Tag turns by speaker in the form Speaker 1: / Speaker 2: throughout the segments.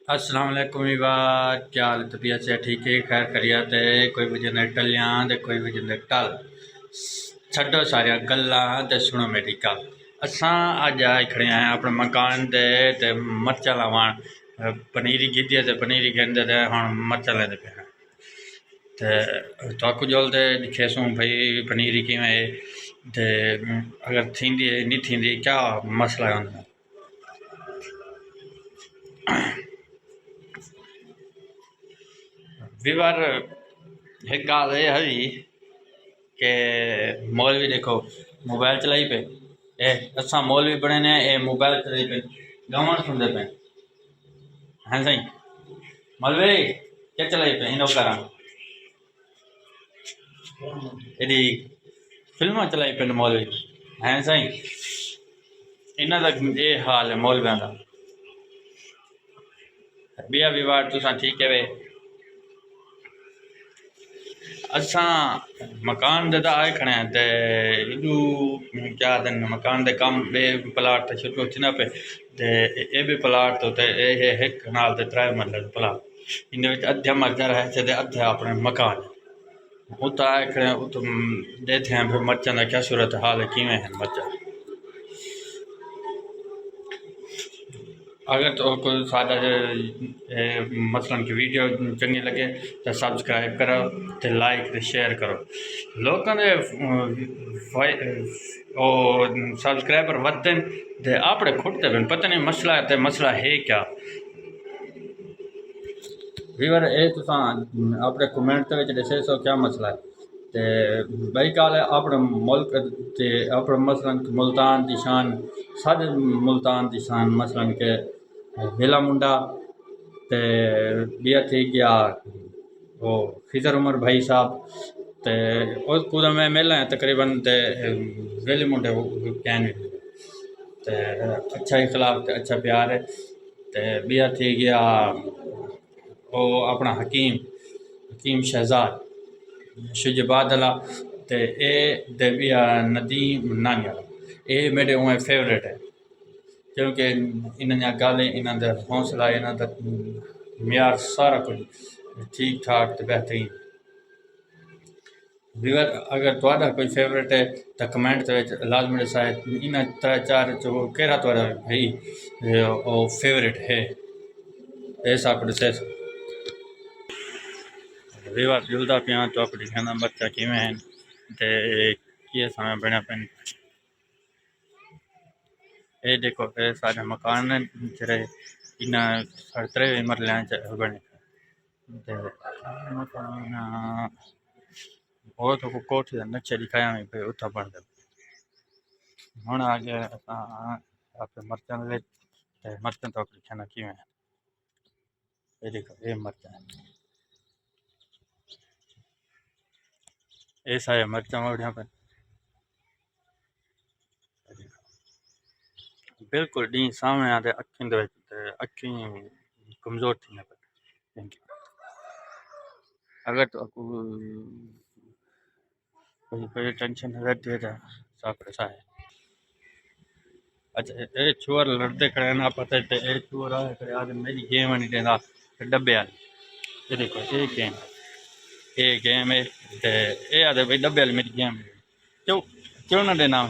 Speaker 1: अस्सलाम वालेकुम विवार, क्या हाल तबीयत से ठीक है? खैर खैरियत है? कोई वजह टलियां ते कोई वजह टल छड्डो सारिया गल्लां ते सुनो मेरी गल। असां अज आए खड़े हैं अपने मकान दे ते मर्चां लावान पनीरी गिद्धी ते पनीरी गिनदे ते हुण मर्चां लैंदे पे हैं ते तुआकू जोलदे दिखेसूं भई पनीरी किवें है ते अगर थींदी है नहीं थींदी क्या मसला है उनमें। विवार एक गाल है हरी के मौलवी देखो मोबाइल चलाई पे ए असा मौलवी बने ने ए मोबाइल चलाई पे गावन सुनते पे हाँ सही मौलवी क्या चलाई पे इन करा एडी फिल्म चलाई पे मौलवी हैं सही इन्ना तक ये हाल है मौलवियों का। बिया विवाद तुसा ठीक है वे असा मकान दे आए खड़े हैं ते इदू क्या आखदे मकान दे कम बे प्लाट ते शुरू होना पे ते ए भी प्लाट तो ते ए एक नाल ते त्रै मरले प्लाट इन अद्धे मर्जा रहे थे अद्धे अपने मकान उत आए खड़े उत देते हैं फिर मर्चा का क्या सूरत हाल है किवें है मर्चा। अगर तो कोई सादा मसलन की वीडियो चंगी लगे तो सब्सक्राइब करो तो लाइक तो शेयर करो लोगों ने सब्सक्राइबर वधते ते आपड़े खुटते पे पता नहीं मसला है क्या। वीवर ये तुसा अपने कमेंट दसे सो क्या मसला है ते बई गल है अपने मुल्क ते अपने मसलन मुल्तान की शान सारे मुल्तान की शान मसलन के वेला मुंडा ते बिया थी गया वो खिजर उमर भाई साहब ते उस कुदा में मिला है तकरीबन ते वेले मुंडे कैन ते अच्छा इखलाक ते अच्छा प्यार है ते बिया थी गया वो अपना हकीम हकीम शहजाद शुजबादला ते ए ते बिया नदीम नानिया ये मेरे उमें फेवरेट है क्योंकि इन्होंने गल इन्हों हौसला इन्हों म्यार सारा कुछ ठीक ठाक तो बेहतरीन। विवर अगर तुहाडा कोई फेवरेट है तो कमेंट लाजमी दसा इन त्रै चार चो केड़ा तुहाडा भाई फेवरेट है ऐसा कुछ दसे। विवर जुलदा पिया तो अपनी कहना बच्चा किवें हैं ते किए समय बना पेन ये देखो ये सारे मकान जरे इन त्रे मरल बने ते मकान वो तो कोठी के नक्शे दिखाया पे उतना बनते हूँ आगे अपने मर्चन ले मर्चन तो अपनी खाना किवें ये देखो ये मर्चा ये सारे मर्चा मौड़िया पे बिल्कुल डी सामने आते अखी कमजोर थी पे अगर तो कोई टेंशन रहती है तो सब ऐसा है। अच्छा ये चोर लड़ते खड़े ना पता है ये चोर आए खड़े आज मेरी गेम नहीं देना डब्बे वाली ये देखो ये गेम है ते ये आते भाई डब्बे वाली मेरी गेम क्यों क्यों ना देना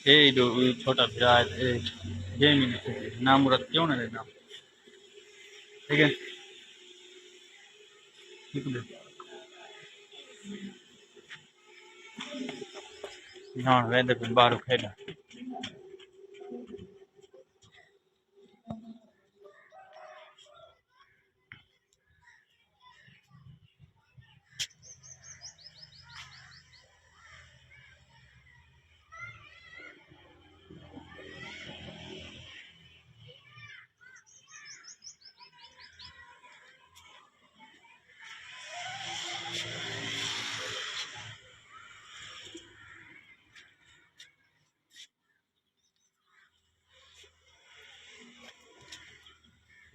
Speaker 1: ये जो छोटा भरा है गेम ही नहीं नाम मुराद क्यों ना देना ठीक है हाँ वैसे फिर बाहर खेला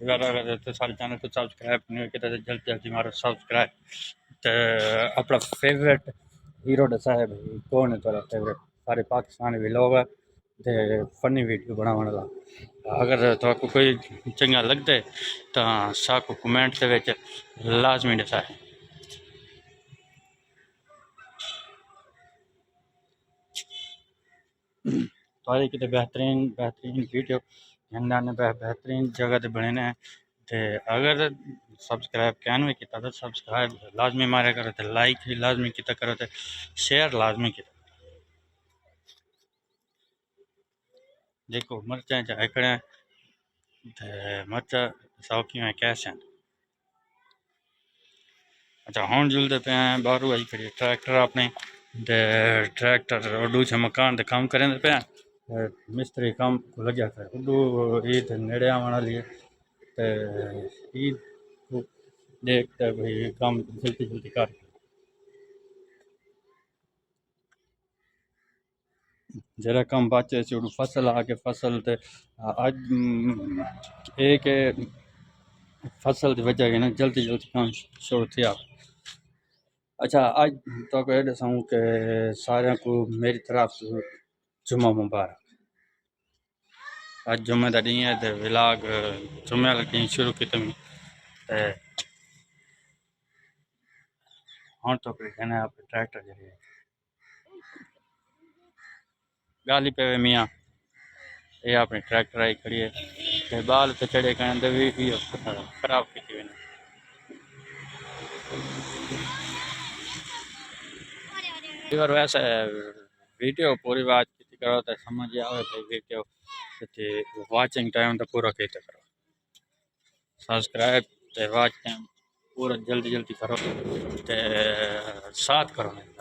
Speaker 1: अगर तो सारे चैनल को सब्सक्राइब नहीं किया तो जल्दी जल्दी मारो सब्सक्राइब तो अपना फेवरेट हीरो दसा है भाई कौन है तुम्हारा फेवरेट सारे पाकिस्तानी भी लोग ते फनी वीडियो बनाने ला। अगर तुहानू कोई चंगा लगता है तो साकू कमेंट दे विच लाजमी दसाए। थोड़ी कितने बेहतरीन बेहतरीन वीडियो ने बेहतरीन जगह ते बने ने। ते अगर सब्सक्राइब कैन भी किया तो सब्सक्राइब लाजमी मारे करो, तो लाइक भी लाजमी किया करो, तो शेयर लाजमी किया। देखो मरचा चाहे खड़े मरचा सौखी में कैसे हैं। अच्छा हूँ जुलते पे हैं बारू आई खड़ी ट्रैक्टर अपने, ते ट्रैक्टर उडू से मकान ते काम करें पे हैं। मिस्त्री काम को लग्या है उडू ईद नेड़े आने वाली है। ते ईद को देखते भाई काम जल्दी जल्दी कर। जरा कम बचे चूड़ू फसल आके फसल ते आज एक फसल की वजह के ना जल्दी जल्दी काम शुरू किया। अच्छा आज तो ये दसाऊँ कि सारे को मेरी तरफ से जुम्मा मुबारक। आज जुम्मे का दिन है तो व्लॉग जुम्मे वाले दिन शुरू किया। हाँ तो कहना आप ट्रैक्टर जरिए गाली पे मियाँ ये अपनी ट्रैक्टर आई खड़ी है ते बाल तो चढ़े कहने भी खराब की बार वैसे वीडियो पूरी बात की करो तो समझ आवे भाई वीडियो वाचिंग टाइम तो पूरा कहते करो। सब्सक्राइब ते वाच टाइम पूरा जल्दी जल्दी करो ते साथ करो मेरा।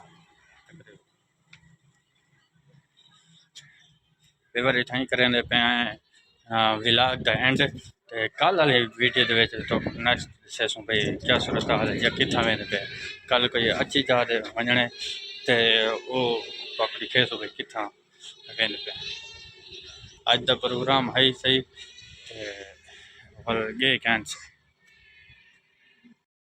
Speaker 1: कई बार इतना ही करें पे व्लॉग द एंड ते कल वाले वीडियो तो नेक्स्ट दसेसूँ भाई क्या सूरत हाल है या कितना वेंदे पे। कल कोई अच्छी जगह ते वञणे ते वो पकड़ी खेसो भाई कितना वेंदे पे। अज का प्रोग्राम है ही सही और गे कैंस